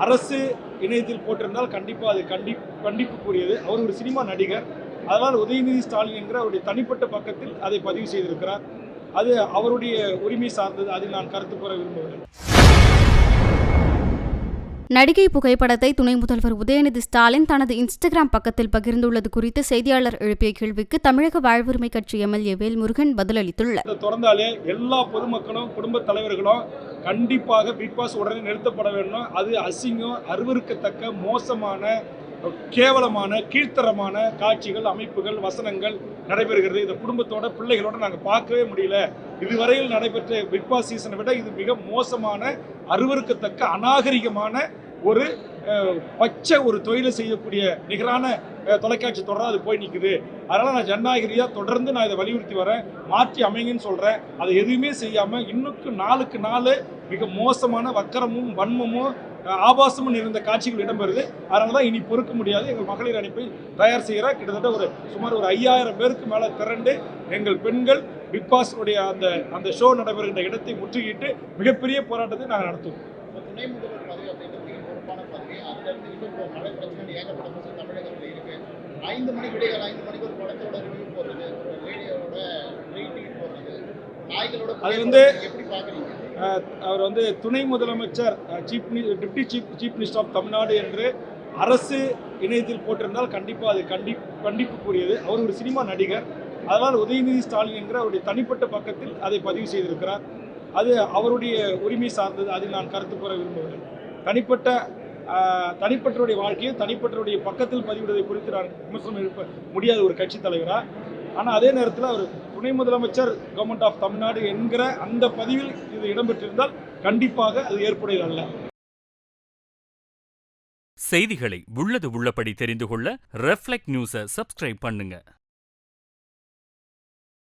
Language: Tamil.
அரசு இணையத்தில் போட்டிருந்தால் கண்டிப்பாக அது கண்டிப்புக்குரியது. அவர் ஒரு சினிமா நடிகர். அதனால் உதயநிதி ஸ்டாலின் என்கிற அவருடைய தனிப்பட்ட பக்கத்தில் அதை பதிவு செய்திருக்கிறார். அது அவருடைய உரிமை சார்ந்தது. அதில் நான் கருத்து கூற விரும்புகிறேன். நடிகை புகைப்படத்தை துணை முதல்வர் உதயநிதி ஸ்டாலின் தனது இன்ஸ்டாகிராம் பக்கத்தில் பகிர்ந்துள்ளது குறித்து செய்தியாளர் எழுப்பிய கேள்விக்கு தமிழக வாழ்வுரிமை கட்சி எம்எல்ஏ வேல்முருகன் பதிலளித்துள்ளார். தொடர்ந்தாலே எல்லா பொதுமக்களும் குடும்ப தலைவர்களும் கண்டிப்பாக பிக் பாஸ் உடனே நிறுத்தப்பட வேண்டும். அது அசிங்கம், அருவருக்கத்தக்க, மோசமான, கேவலமான, கீழ்த்தரமான காட்சிகள், அமைப்புகள், வசனங்கள் நடைபெறுகிறது. இந்த குடும்பத்தோட பிள்ளைகளோட நாங்கள் பார்க்கவே முடியல. இதுவரையில் நடைபெற்ற பிக் பாஸ் சீசனை விட இது மிக மோசமான, அருவருக்கத்தக்க, அநாகரிகமான ஒரு பச்சை ஒரு தொழிலை செய்யக்கூடிய நிகரான தொலைக்காட்சி தொடராக அது போய் நிற்குது. அதனால் நான் ஜனநாயகரியாக தொடர்ந்து நான் இதை வலியுறுத்தி வரேன். மாற்றி அமைங்கன்னு சொல்கிறேன். அதை எதுவுமே செய்யாமல் இன்னுக்கு நாளுக்கு நாள் மிக மோசமான வக்கரமும் வன்மமும் ஆபாசமும் நிறைந்த காட்சிகள் இடம்பெறுது. அதனால தான் இனி பொறுக்க முடியாது. எங்கள் மகளிர் அணிப்பை தயார் செய்கிற கிட்டத்தட்ட சுமார் 5000 பேருக்கு மேலே திரண்டு எங்கள் பெண்கள் பிக் பாஸ் உடைய அந்த ஷோ நடைபெறுகின்ற இடத்தை முற்றுகிட்டு மிகப்பெரிய போராட்டத்தை நாங்கள் நடத்துவோம். துணை முதல்வர் பதவி அப்படிங்கிறது பொறுப்பான பதவி. அதுல இருந்து இப்போ மழை பிரச்சனை ஏகப்பட்ட பிரச்சனை தமிழகத்தில் இருக்கு. 5 மணிக்கு விடைகள் 5 மணிக்கு ஒரு படத்தோட ரிவ்யூ போடுறது, ஒரு ரேடியோட ரேட்டிங் போடுறது, நாய்களோட அது எப்படி பாக்குறீங்க? அவர் துணை முதலமைச்சர் deputy chief minister of Tamil Nadu என்று அரசு இணையத்தில் போட்டிருந்தால் கண்டிப்பாக அது கண்டிப்புக்குரியது. அவர் ஒரு சினிமா நடிகர். அதனால் உதயநிதி ஸ்டாலின் என்கிற அவருடைய தனிப்பட்ட பக்கத்தில் அதை பதிவு செய்திருக்கிறார். அது அவருடைய உரிமை சார்ந்தது. அதில் நான் கருத்து கூற விரும்புகிறேன். தனிப்பட்டருடைய வாழ்க்கையை தனிப்பட்டருடைய பக்கத்தில் பதிவிடுவதை குறித்து நான் விமர்சனம் எழுப்ப முடியாத ஒரு கட்சி தலைவராக. ஆனால் அதே நேரத்தில் அவர் துணை முதலமைச்சர் கவர்மெண்ட் ஆஃப் தமிழ்நாடு என்கிற அந்த பதிவில் இது இடம்பெற்றிருந்தால் கண்டிப்பாக அது ஏற்புடையது அல்ல. செய்திகளை உள்ளது உள்ளபடி தெரிந்து கொள்ள ரெஃப்ளெக்ட் நியூஸை சப்ஸ்கிரைப் பண்ணுங்க.